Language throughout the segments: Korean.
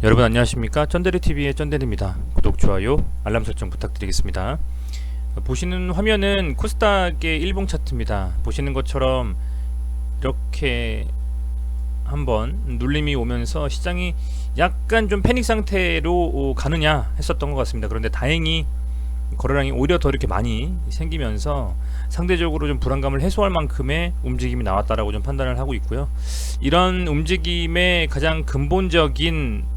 여러분 안녕하십니까? 쩐데리TV의 쩐데리입니다. 구독, 좋아요, 알람 설정 부탁드리겠습니다. 보시는 화면은 코스닥의 일봉 차트입니다. 보시는 것처럼 이렇게 한번 눌림이 오면서 시장이 약간 좀 패닉 상태로 가느냐 했었던 것 같습니다. 그런데 다행히 거래량이 오히려 더 이렇게 많이 생기면서 상대적으로 좀 불안감을 해소할 만큼의 움직임이 나왔다라고 좀 판단을 하고 있고요. 이런 움직임의 가장 근본적인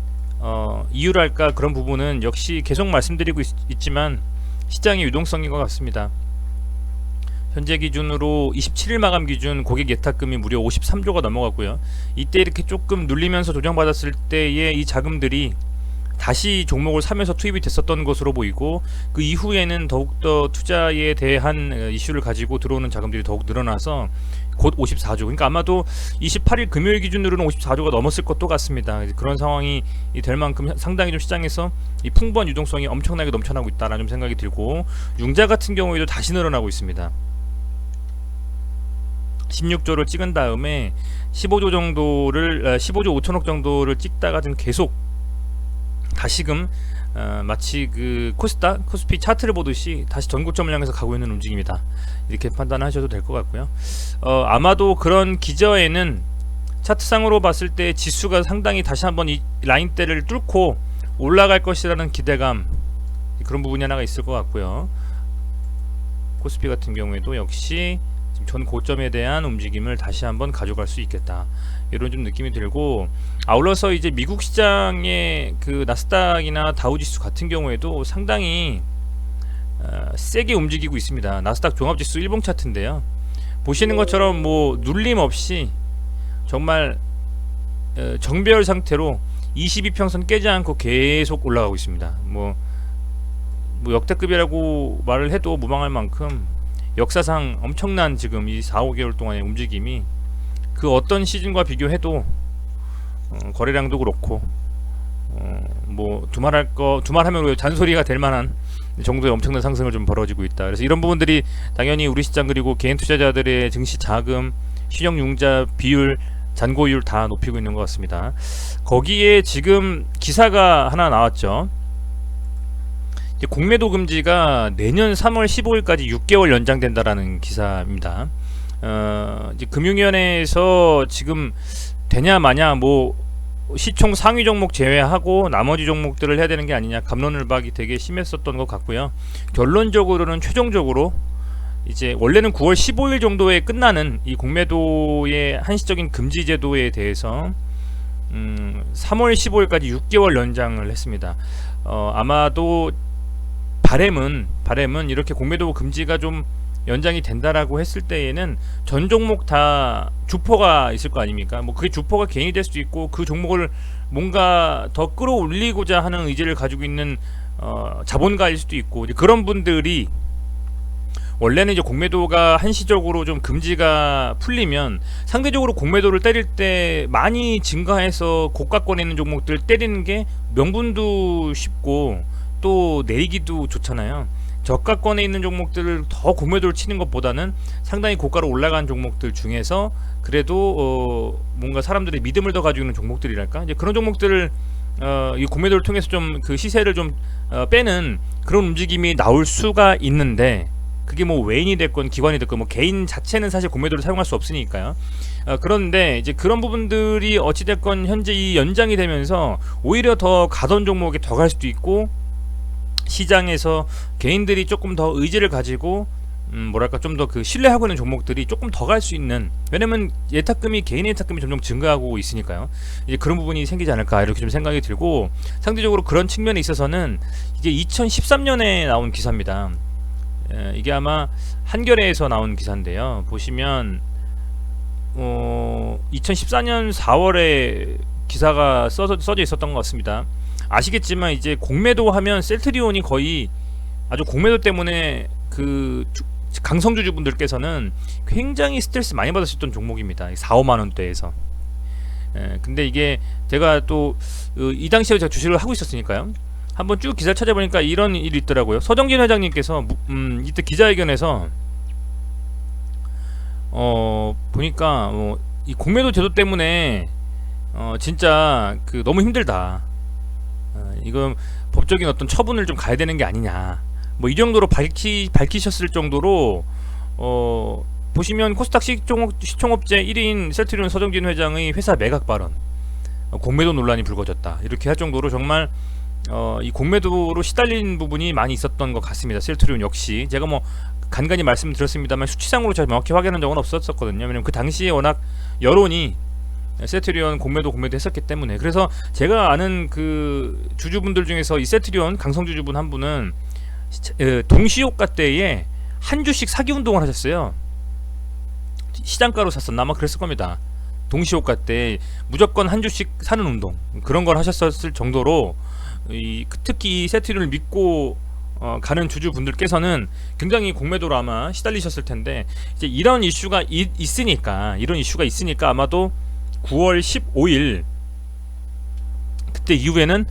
이유랄까 그런 부분은 역시 계속 말씀드리고 있지만 시장의 유동성인 것 같습니다. 현재 기준으로 27일 마감 기준 고객 예탁금이 무려 53조가 넘어갔고요. 이때 이렇게 조금 눌리면서 조정받았을 때의 이 자금들이 다시 종목을 사면서 투입이 됐었던 것으로 보이고, 그 이후에는 더욱더 투자에 대한 이슈를 가지고 들어오는 자금들이 더욱 늘어나서 곧 54조, 그러니까 아마도 28일 금요일 기준으로는 54조가 넘었을 것도 같습니다. 그런 상황이 될 만큼 상당히 좀 시장에서 이 풍부한 유동성이 엄청나게 넘쳐나고 있다라는 좀 생각이 들고, 융자 같은 경우에도 다시 늘어나고 있습니다. 16조를 찍은 다음에 15조 정도를 15조 5천억 정도를 찍다가 좀 계속 다시금 마치 그 코스닥, 코스피 차트를 보듯이 다시 전고점을 향해서 가고 있는 움직임이다, 이렇게 판단하셔도 될 것 같고요. 아마도 그런 기저에는 차트상으로 봤을 때 지수가 상당히 다시 한번 이 라인대를 뚫고 올라갈 것이라는 기대감, 그런 부분이 하나가 있을 것 같고요. 코스피 같은 경우에도 역시 지금 전 고점에 대한 움직임을 다시 한번 가져갈 수 있겠다, 이런 좀 느낌이 들고, 아울러서 이제 미국 시장의 그 나스닥이나 다우지수 같은 경우에도 상당히 세게 움직이고 있습니다. 나스닥 종합지수 일봉 차트인데요, 보시는 것처럼 뭐 눌림 없이 정말 정배열 상태로 22평선 깨지 않고 계속 올라가고 있습니다. 뭐 역대급이라고 말을 해도 무방할 만큼 역사상 엄청난 지금 이 4-5개월 동안의 움직임이 그 어떤 시즌과 비교해도 거래량도 그렇고 뭐 두말하면 잔소리가 될 만한 정도의 엄청난 상승을 좀 벌어지고 있다. 그래서 이런 부분들이 당연히 우리 시장 그리고 개인 투자자들의 증시 자금, 신용 융자 비율, 잔고율 다 높이고 있는 것 같습니다. 거기에 지금 기사가 하나 나왔죠. 공매도 금지가 내년 3월 15일까지 6개월 연장된다라는 기사입니다. 이제 금융위원회에서 지금 되냐 마냐, 뭐 시총 상위 종목 제외하고 나머지 종목들을 해야 되는 게 아니냐, 갑론을박이 되게 심했었던 것 같고요. 결론적으로는 최종적으로 이제 원래는 9월 15일 정도에 끝나는 이 공매도의 한시적인 금지 제도에 대해서 3월 15일까지 6개월 연장을 했습니다. 아마도 바램은 이렇게 공매도 금지가 좀 연장이 된다라고 했을 때에는 전 종목 다 주포가 있을 거 아닙니까? 뭐 그게 주포가 개인이 될 수도 있고, 그 종목을 뭔가 더 끌어올리고자 하는 의지를 가지고 있는 자본가일 수도 있고, 그런 분들이 원래는 이제 공매도가 한시적으로 좀 금지가 풀리면 상대적으로 공매도를 때릴 때 많이 증가해서 고가권에 있는 종목들 때리는 게 명분도 쉽고 또 내리기도 좋잖아요. 저가권에 있는 종목들을 더 공매도를 치는 것보다는 상당히 고가로 올라간 종목들 중에서 그래도 뭔가 사람들의 믿음을 더 가지고 있는 종목들이랄까, 이제 그런 종목들을 이 공매도를 통해서 좀 그 시세를 좀 빼는 그런 움직임이 나올 수가 있는데, 그게 뭐 외인이 됐건 기관이 됐건 뭐 개인 자체는 사실 공매도를 사용할 수 없으니까요. 그런데 이제 그런 부분들이 어찌됐건 현재 이 연장이 되면서 오히려 더 가던 종목에 더 갈 수도 있고, 시장에서 개인들이 조금 더 의지를 가지고 뭐랄까 좀 더 그 신뢰하고 있는 종목들이 조금 더 갈 수 있는, 왜냐면 개인 예탁금이 점점 증가하고 있으니까요. 이제 그런 부분이 생기지 않을까, 이렇게 좀 생각이 들고, 상대적으로 그런 측면에 있어서는 이게 2013년에 나온 기사입니다. 이게 아마 한겨레에서 나온 기사인데요, 보시면 2014년 4월에 기사가 써져 있었던 것 같습니다. 아시겠지만 이제 공매도 하면 셀트리온이 거의 아주 공매도 때문에 그 강성주주분들께서는 굉장히 스트레스 많이 받으셨던 종목입니다. 4-5만원대에서. 근데 이게 제가 또 이 당시에 제가 주식을 하고 있었으니까요, 한번 쭉 기사를 찾아보니까 이런 일이 있더라고요. 서정진 회장님께서 이때 기자회견에서 보니까 이 공매도 제도 때문에 진짜 그 너무 힘들다. 이건 법적인 어떤 처분을 좀 가야 되는 게 아니냐. 뭐 이 정도로 밝히셨을 정도로 보시면 코스닥 시총업체 1인 셀트리온 서정진 회장의 회사 매각 발언, 공매도 논란이 불거졌다 이렇게 할 정도로 정말 이 공매도로 시달린 부분이 많이 있었던 것 같습니다. 셀트리온 역시 제가 뭐 간간히 말씀드렸습니다만 수치상으로 제가 명확히 확인한 적은 없었거든요. 왜냐면 그 당시에 워낙 여론이 셀트리온 공매도 했었기 때문에. 그래서 제가 아는 그 주주분들 중에서 이 셀트리온 강성주주분 한 분은 동시효과 때에 한 주씩 사기 운동을 하셨어요. 시장가로 샀었나 아마 그랬을 겁니다. 동시효과 때 무조건 한 주씩 사는 운동, 그런 걸 하셨을 정도로 특히 이 셀트리온을 믿고 가는 주주분들께서는 굉장히 공매도로 아마 시달리셨을 텐데, 이제 이런 이슈가 있으니까 아마도 9월 15일 그때 이후에는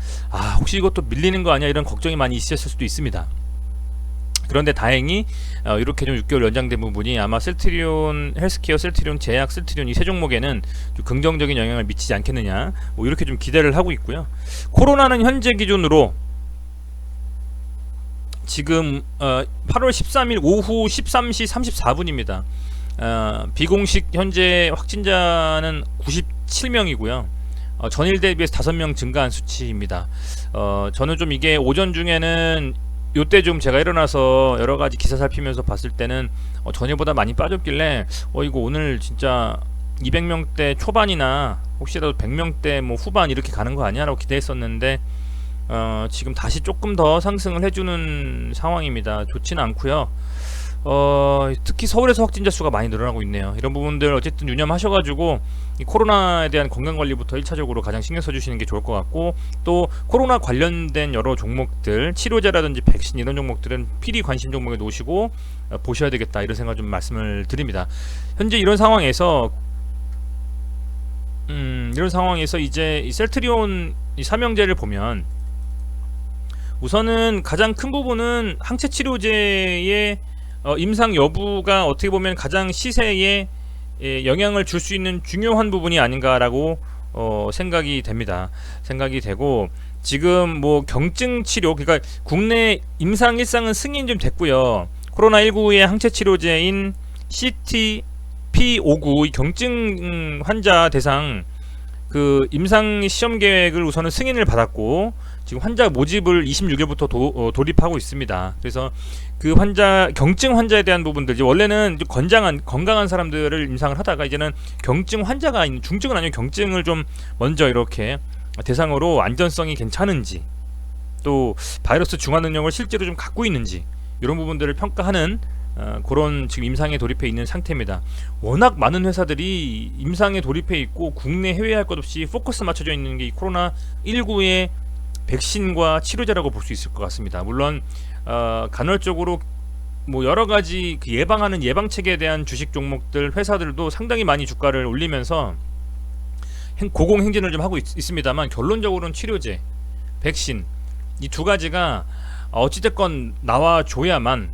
혹시 이것도 밀리는 거 아니야 이런 걱정이 많이 있으셨을 수도 있습니다. 그런데 다행히 이렇게 좀 6개월 연장된 부분이 아마 셀트리온 헬스케어, 셀트리온 제약, 셀트리온 이 세 종목에는 좀 긍정적인 영향을 미치지 않겠느냐, 뭐 이렇게 좀 기대를 하고 있고요. 코로나는 현재 기준으로 지금 8월 13일 오후 13시 34분입니다. 비공식 현재 확진자는 97명이고요. 전일 대비해서 5명 증가한 수치입니다. 저는 좀 이게 오전 중에는 요때 좀 제가 일어나서 여러가지 기사 살피면서 봤을 때는 전일보다 많이 빠졌길래 이거 오늘 진짜 200명대 초반이나 혹시라도 100명대 뭐 후반 이렇게 가는 거 아니야 라고 기대했었는데 지금 다시 조금 더 상승을 해주는 상황입니다. 좋지는 않고요. 특히 서울에서 확진자 수가 많이 늘어나고 있네요. 이런 부분들 어쨌든 유념하셔가지고 이 코로나에 대한 건강관리부터 1차적으로 가장 신경 써주시는 게 좋을 것 같고, 또 코로나 관련된 여러 종목들, 치료제라든지 백신 이런 종목들은 필히 관심 종목에 놓으시고 보셔야 되겠다 이런 생각 좀 말씀을 드립니다. 현재 이런 상황에서 이제 이 셀트리온 이 삼형제를 보면 우선은 가장 큰 부분은 항체 치료제의 임상 여부가 어떻게 보면 가장 시세에 영향을 줄 수 있는 중요한 부분이 아닌가라고 생각이 되고, 지금 뭐 경증 치료, 그러니까 국내 임상 일상은 승인 좀 됐고요. 코로나19의 항체 치료제인 CTP59 경증 환자 대상 그 임상 시험 계획을 우선은 승인을 받았고, 지금 환자 모집을 26일부터 돌입하고 있습니다. 그래서 그 경증 환자에 대한 부분들, 원래는 건강한 사람들을 임상을 하다가 이제는 경증 환자가 있는, 중증은 아니고 경증을 좀 먼저 이렇게 대상으로 안전성이 괜찮은지, 또 바이러스 중화 능력을 실제로 좀 갖고 있는지 이런 부분들을 평가하는 그런 지금 임상에 돌입해 있는 상태입니다. 워낙 많은 회사들이 임상에 돌입해 있고 국내 해외 할 것 없이 포커스 맞춰져 있는 게 이 코로나19의 백신과 치료제라고 볼 수 있을 것 같습니다. 물론 간헐적으로 뭐 여러가지 그 예방하는 예방책에 대한 주식 종목들 회사들도 상당히 많이 주가를 올리면서 고공행진을 좀 하고 있습니다만, 결론적으로는 치료제, 백신 이 두 가지가 어찌됐건 나와줘야만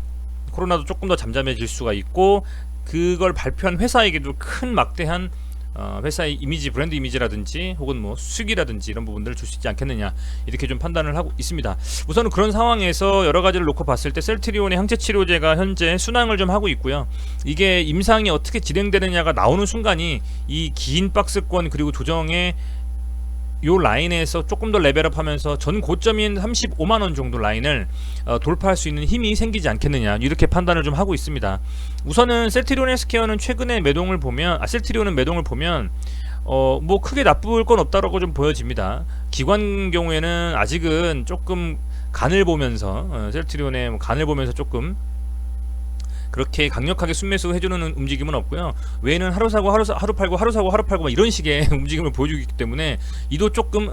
코로나도 조금 더 잠잠해질 수가 있고, 그걸 발표한 회사에게도 큰 막대한 회사의 이미지, 브랜드 이미지라든지 혹은 뭐 수익이라든지 이런 부분들을 줄 수 있지 않겠느냐, 이렇게 좀 판단을 하고 있습니다. 우선은 그런 상황에서 여러 가지를 놓고 봤을 때 셀트리온의 항체 치료제가 현재 순항을 좀 하고 있고요. 이게 임상이 어떻게 진행되느냐가 나오는 순간이 이 긴 박스권 그리고 조정의 요 라인에서 조금 더 레벨업하면서 전 고점인 35만원 정도 라인을 돌파할 수 있는 힘이 생기지 않겠느냐, 이렇게 판단을 좀 하고 있습니다. 우선은 셀트리온 헬스케어는 최근에 매동을 보면 뭐 크게 나쁠 건 없다라고 좀 보여집니다. 기관 경우에는 아직은 조금 간을 보면서 셀트리온의 간을 보면서 조금 그렇게 강력하게 순매수 해주는 움직임은 없고요. 외에는 하루 사고 하루 팔고 하루 사고 하루 팔고 이런 식의 움직임을 보여주기 때문에 이도 조금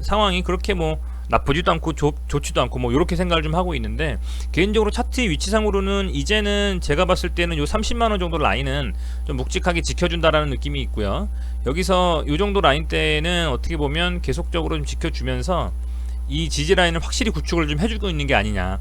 상황이 그렇게 뭐 나쁘지도 않고 좋지도 않고 뭐 이렇게 생각을 좀 하고 있는데, 개인적으로 차트의 위치상으로는 이제는 제가 봤을 때는 요 30만원 정도 라인은 좀 묵직하게 지켜준다라는 느낌이 있고요. 여기서 요 정도 라인대는 어떻게 보면 계속적으로 좀 지켜주면서 이 지지 라인을 확실히 구축을 좀 해주고 있는 게 아니냐,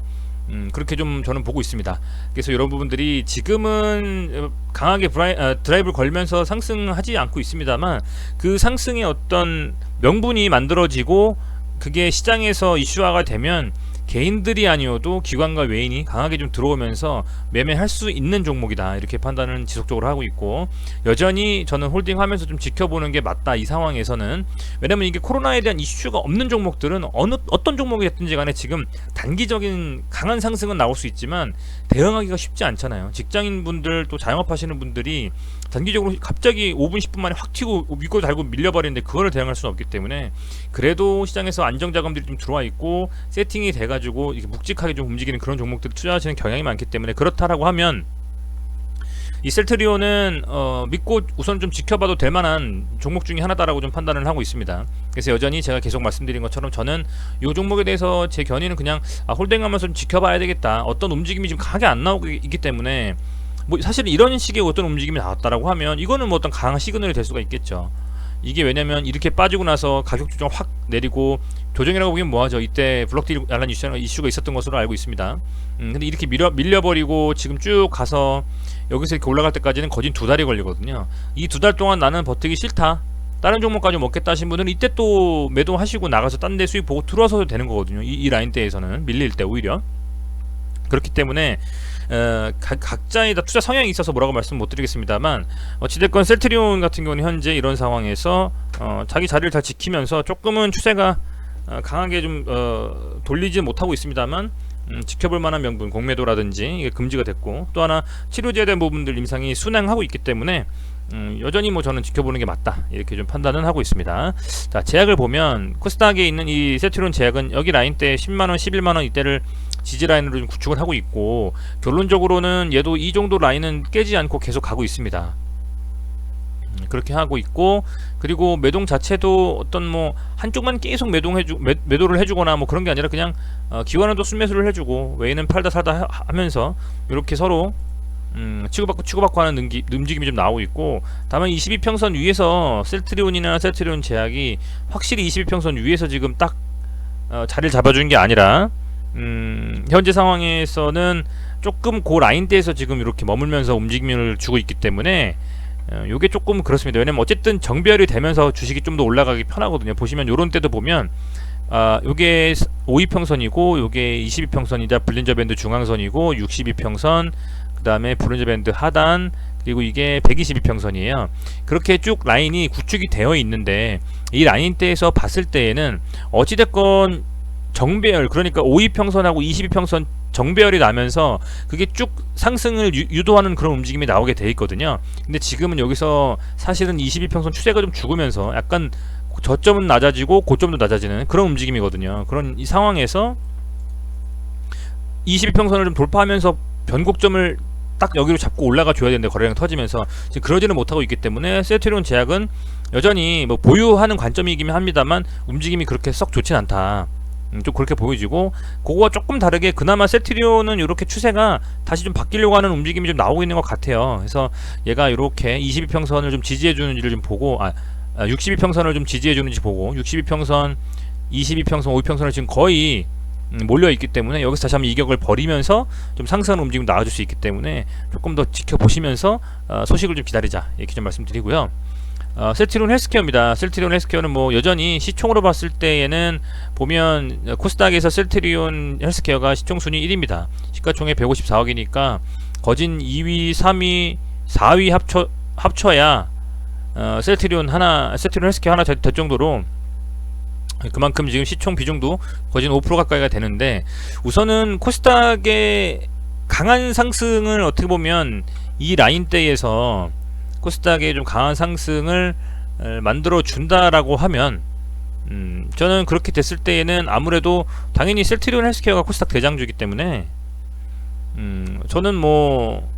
그렇게 좀 저는 보고 있습니다. 그래서 이런 부분들이 지금은 강하게 드라이브를 걸면서 상승하지 않고 있습니다만, 그 상승의 어떤 명분이 만들어지고 그게 시장에서 이슈화가 되면 개인들이 아니어도 기관과 외인이 강하게 좀 들어오면서 매매할 수 있는 종목이다, 이렇게 판단을 지속적으로 하고 있고, 여전히 저는 홀딩하면서 좀 지켜보는 게 맞다, 이 상황에서는. 왜냐면 이게 코로나에 대한 이슈가 없는 종목들은 어떤 종목이 됐든지 간에 지금 단기적인 강한 상승은 나올 수 있지만 대응하기가 쉽지 않잖아요. 직장인분들 또 자영업 하시는 분들이 단기적으로 갑자기 5분 10분 만에 확 튀고 믿고 달고 밀려버리는데 그거를 대응할 수는 없기 때문에, 그래도 시장에서 안정자금들이 좀 들어와 있고 세팅이 돼가지고 이게 묵직하게 좀 움직이는 그런 종목들을 투자하시는 경향이 많기 때문에, 그렇다라고 하면 이 셀트리온은 믿고 우선 좀 지켜봐도 될 만한 종목 중에 하나다라고 좀 판단을 하고 있습니다. 그래서 여전히 제가 계속 말씀드린 것처럼 저는 이 종목에 대해서 제 견해는 그냥 홀딩하면서 좀 지켜봐야 되겠다. 어떤 움직임이 지금 강하게 안 나오고 있기 때문에, 뭐 사실 이런 식의 어떤 움직임이 나왔다라고 하면 이거는 뭐 어떤 강한 시그널이 될 수가 있겠죠. 이게 왜냐면 이렇게 빠지고 나서 가격 조정 확 내리고, 조정이라고 보기엔 뭐하죠. 이때 블록딜 알란 이슈가 있었던 것으로 알고 있습니다. 근데 이렇게 밀려버리고 지금 쭉 가서 여기서 이렇게 올라갈 때까지는 거진 2달이 걸리거든요. 이 2달 동안 나는 버티기 싫다, 다른 종목까지 먹겠다 하신 분들은 이때 또 매도하시고 나가서 딴 데 수익 보고 들어와서도 되는 거거든요. 이 라인대에서는 밀릴 때 오히려. 그렇기 때문에 각자의 다 투자 성향이 있어서 뭐라고 말씀 못 드리겠습니다만, 어찌됐건 셀트리온 같은 경우는 현재 이런 상황에서 자기 자리를 잘 지키면서 조금은 추세가 강하게 좀 돌리지 못하고 있습니다만, 지켜볼 만한 명분, 공매도라든지 이게 금지가 됐고, 또 하나 치료제에 대한 부분들 임상이 순항하고 있기 때문에 여전히 뭐 저는 지켜보는 게 맞다, 이렇게 좀 판단은 하고 있습니다. 자, 제약을 보면 코스닥에 있는 이 셀트리온 제약은 여기 라인대 10만원 11만원 이때를 지지라인으로 좀 구축을 하고 있고, 결론적으로는 얘도 이 정도 라인은 깨지 않고 계속 가고 있습니다. 그렇게 하고 있고, 그리고 매동 자체도 어떤 뭐 한쪽만 계속 매도를 해주거나 뭐 그런 게 아니라 그냥 기관은 또 순매수를 해주고 외에는 팔다 사다 하면서 이렇게 서로 치고받고 하는 움직임이 좀 나오고 있고, 다만 22평선 위에서 셀트리온이나 셀트리온 제약이 확실히 22평선 위에서 지금 딱 자리를 잡아주는 게 아니라, 현재 상황에서는 조금 그 라인대에서 지금 이렇게 머물면서 움직임을 주고 있기 때문에 요게 조금 그렇습니다. 왜냐면 어쨌든 정배열이 되면서 주식이 좀 더 올라가기 편하거든요. 보시면 요런 때도 보면 요게 52평선이고 요게 22평선이자 블린저 밴드 중앙선이고 62평선, 그 다음에 블린저 밴드 하단, 그리고 이게 122평선이에요. 그렇게 쭉 라인이 구축이 되어 있는데, 이 라인대에서 봤을 때에는 어찌됐건 정배열, 그러니까 52평선하고 22평선 정배열이 나면서 그게 쭉 상승을 유도하는 그런 움직임이 나오게 돼 있거든요. 근데 지금은 여기서 사실은 22평선 추세가 좀 죽으면서 약간 저점은 낮아지고 고점도 낮아지는 그런 움직임이거든요. 그런 이 상황에서 22평선을 좀 돌파하면서 변곡점을 딱 여기로 잡고 올라가 줘야 되는데 거래량 터지면서 지금 그러지는 못하고 있기 때문에 셀트리온 제약은 여전히 뭐 보유하는 관점이긴 합니다만 움직임이 그렇게 썩 좋진 않다, 좀 그렇게 보여지고, 그거와 조금 다르게 그나마 셀트리온은 이렇게 추세가 다시 좀 바뀌려고 하는 움직임이 좀 나오고 있는 것 같아요. 그래서 얘가 이렇게 22평선을 좀 지지해주는지를 좀 보고, 62평선을 좀 지지해주는지 보고, 62평선, 22평선, 5평선을 지금 거의 몰려있기 때문에 여기서 다시 한번 이격을 벌이면서 좀 상승하는 움직임 나와줄 수 있기 때문에 조금 더 지켜보시면서 소식을 좀 기다리자, 이렇게 좀 말씀드리고요. 셀트리온 헬스케어입니다. 셀트리온 헬스케어는 뭐 여전히 시총으로 봤을 때에는 보면 코스닥에서 셀트리온 헬스케어가 시총순위 1위입니다. 시가총액 154억이니까 거진 2위, 3위, 4위 합쳐야 셀트리온 헬스케어 하나 될 정도로, 그만큼 지금 시총 비중도 거진 5% 가까이가 되는데, 우선은 코스닥의 강한 상승을 어떻게 보면 이 라인대에서 코스닥에 좀 강한 상승을 만들어 준다라고 하면, 저는 그렇게 됐을 때에는 아무래도 당연히 셀트리온 헬스케어가 코스닥 대장주이기 때문에 저는 뭐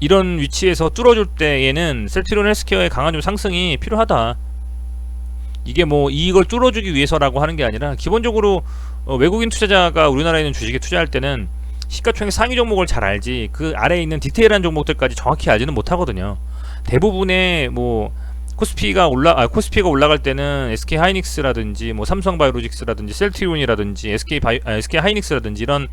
이런 위치에서 뚫어줄 때에는 셀트리온 헬스케어의 강한 좀 상승이 필요하다. 이게 뭐 이걸 뚫어주기 위해서라고 하는 게 아니라, 기본적으로 외국인 투자자가 우리나라에 있는 주식에 투자할 때는 시가총액 상위 종목을 잘 알지 그 아래에 있는 디테일한 종목들까지 정확히 알지는 못하거든요. 대부분의 뭐 코스피가 올라갈 때는 SK 하이닉스라든지 뭐 삼성바이오로직스라든지 셀트리온이라든지 SK 하이닉스라든지 이런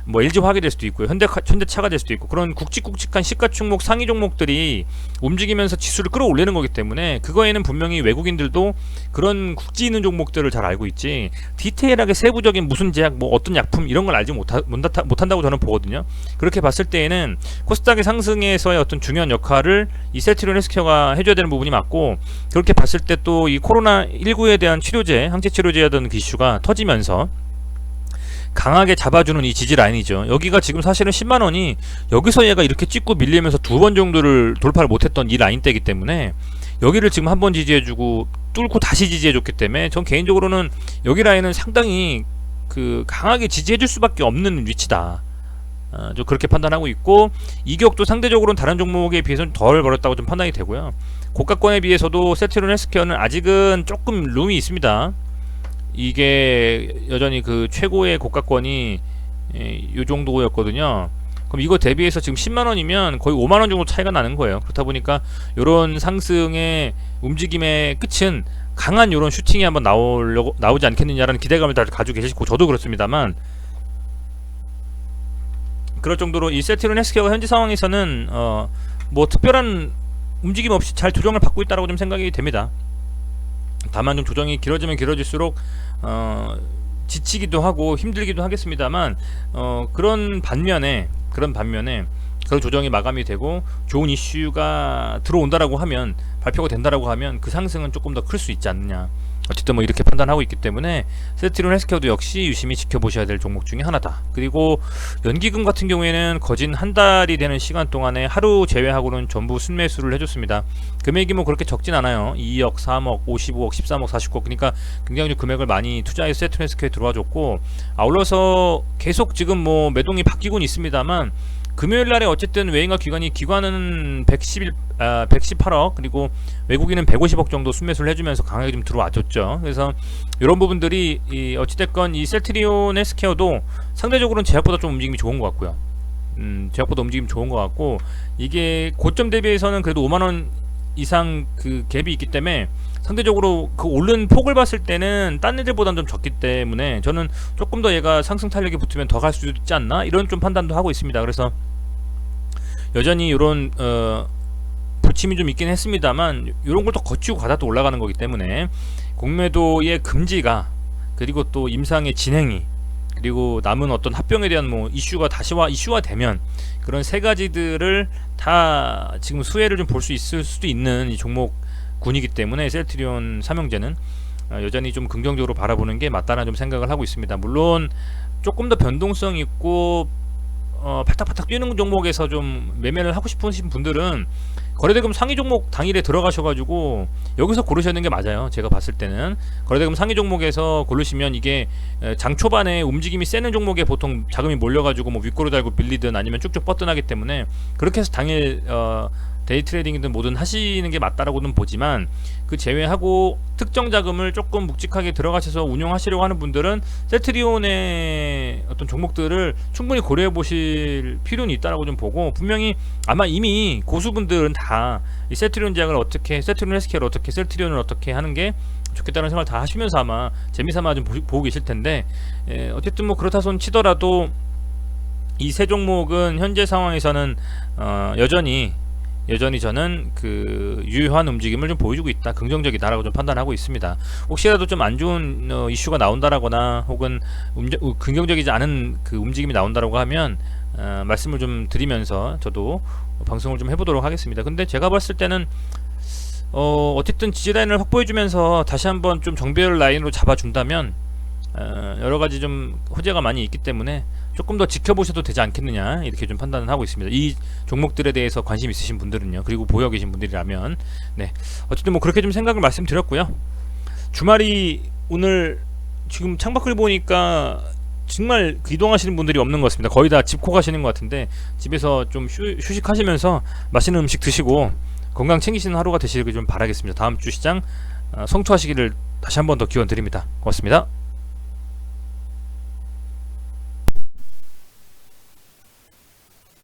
뭐 LG화학이 될 수도 있고요. 현대차가 될 수도 있고, 그런 굵직굵직한 시가총목 상위 종목들이 움직이면서 지수를 끌어올리는 거기 때문에 그거에는 분명히 외국인들도 그런 굵지 있는 종목들을 잘 알고 있지, 디테일하게 세부적인 무슨 제약 뭐 어떤 약품 이런 걸 알지 못한다고 저는 보거든요. 그렇게 봤을 때에는 코스닥의 상승에서의 어떤 중요한 역할을 이 셀트리온 헬스케어가 해줘야 되는 부분이 맞고, 그렇게 봤을 때 또 이 코로나19에 대한 치료제, 항체 치료제에 대한 그 이슈가 터지면서 강하게 잡아주는 이 지지 라인이죠. 여기가 지금 사실은 10만원이 여기서 얘가 이렇게 찍고 밀리면서 2번 정도를 돌파를 못했던 이 라인대이기 때문에 여기를 지금 한번 지지해주고 뚫고 다시 지지해줬기 때문에 전 개인적으로는 여기 라인은 상당히 그 강하게 지지해줄 수밖에 없는 위치다. 좀 그렇게 판단하고 있고, 이격도 상대적으로는 다른 종목에 비해서는 덜 벌었다고 좀 판단이 되고요. 고가권에 비해서도 셀트리온 헬스케어는 아직은 조금 룸이 있습니다. 이게 여전히 그 최고의 고가권이 이 정도였거든요. 그럼 이거 대비해서 지금 10만원이면 거의 5만원 정도 차이가 나는 거예요. 그렇다 보니까 요런 상승의 움직임의 끝은 강한 요런 슈팅이 한번 나오지 않겠느냐라는 기대감을 다들 가지고 계시고, 저도 그렇습니다만, 그럴 정도로 이 셀트리온 헬스케어가 현재 상황에서는 뭐 특별한 움직임 없이 잘 조정을 받고 있다라고 좀 생각이 됩니다. 다만 좀 조정이 길어지면 길어질수록 지치기도 하고 힘들기도 하겠습니다만, 그런 반면에 그런 조정이 마감이 되고 좋은 이슈가 들어온다라고 하면, 발표가 된다라고 하면 그 상승은 조금 더 클 수 있지 않느냐. 어쨌든 뭐 이렇게 판단하고 있기 때문에 셀트리온 헬스케어도 역시 유심히 지켜보셔야 될 종목 중에 하나다. 그리고 연기금 같은 경우에는 거진 한 달이 되는 시간 동안에 하루 제외하고는 전부 순매수를 해줬습니다. 금액이 뭐 그렇게 적진 않아요. 2억, 3억, 55억, 13억, 49억. 그러니까 굉장히 금액을 많이 투자해서 셀트리온 헬스케어에 들어와줬고, 아울러서 계속 지금 뭐 매동이 바뀌곤 있습니다만, 금요일날에 어쨌든 외인과 기관은 118억, 그리고 외국인은 150억 정도 순매수를 해주면서 강하게 좀 들어와줬죠. 그래서 이런 부분들이 어찌됐건 이 셀트리온 헬스케어도 상대적으로는 제약보다 좀 움직임이 좋은 것 같고요. 제약보다 움직임이 좋은 것 같고, 이게 고점 대비해서는 그래도 5만원 이상 그 갭이 있기 때문에 상대적으로 그 오른 폭을 봤을 때는 딴 애들보다는 좀 적기 때문에 저는 조금 더 얘가 상승 탄력이 붙으면 더 갈 수 있지 않나, 이런 좀 판단도 하고 있습니다. 그래서 여전히 이런 부침이 좀 있긴 했습니다만, 이런 걸 또 거치고 가다 또 올라가는 거기 때문에 공매도의 금지가, 그리고 또 임상의 진행이, 그리고 남은 어떤 합병에 대한 뭐 이슈가 이슈화 되면, 그런 세 가지들을 다 지금 수혜를 좀 볼 수 있을 수도 있는 이 종목군이기 때문에 셀트리온 삼형제는 여전히 좀 긍정적으로 바라보는 게 맞다는 좀 생각을 하고 있습니다. 물론 조금 더 변동성 있고 팔딱팔딱 뛰는 종목에서 좀 매매를 하고 싶으신 분들은 거래대금 상위 종목 당일에 들어가셔가지고 여기서 고르시는 게 맞아요. 제가 봤을 때는 거래대금 상위 종목에서 고르시면 이게 장 초반에 움직임이 세는 종목에 보통 자금이 몰려가지고 뭐 윗꼬리 달고 빌리든 아니면 쭉쭉 뻗어나기 때문에, 그렇게 해서 당일 데이 트레이딩이든 뭐든 하시는 게 맞다라고는 보지만, 그 제외하고 특정 자금을 조금 묵직하게 들어가셔서 운용하시려고 하는 분들은 셀트리온의 어떤 종목들을 충분히 고려해 보실 필요는 있다라고 좀 보고, 분명히 아마 이미 고수분들은 다 이 셀트리온 제약을 어떻게, 셀트리온 헬스케어를 어떻게, 셀트리온을 어떻게 하는 게 좋겠다는 생각을 다 하시면서 아마 재미삼아 좀 보고 계실 텐데, 어쨌든 뭐 그렇다 손 치더라도 이 세 종목은 현재 상황에서는 여전히 저는 그 유효한 움직임을 좀 보여주고 있다, 긍정적이다라고 좀 판단하고 있습니다. 혹시라도 좀 안 좋은 이슈가 나온다라거나 혹은 긍정적이지 않은 그 움직임이 나온다라고 하면 말씀을 좀 드리면서 저도 방송을 좀 해보도록 하겠습니다. 근데 제가 봤을 때는 어쨌든 지지라인을 확보해주면서 다시 한번 좀 정배열 라인으로 잡아준다면 여러가지 좀 호재가 많이 있기 때문에 조금 더 지켜보셔도 되지 않겠느냐, 이렇게 좀 판단을 하고 있습니다. 이 종목들에 대해서 관심 있으신 분들은요, 그리고 보여 계신 분들이라면. 네, 어쨌든 뭐 그렇게 좀 생각을 말씀드렸고요. 주말이 오늘 지금 창밖을 보니까 정말 이동하시는 분들이 없는 것 같습니다. 거의 다 집코 가시는 것 같은데, 집에서 좀 휴식하시면서 맛있는 음식 드시고 건강 챙기시는 하루가 되시길 좀 바라겠습니다. 다음 주 시장 성투하시기를 다시 한 번 더 기원 드립니다. 고맙습니다.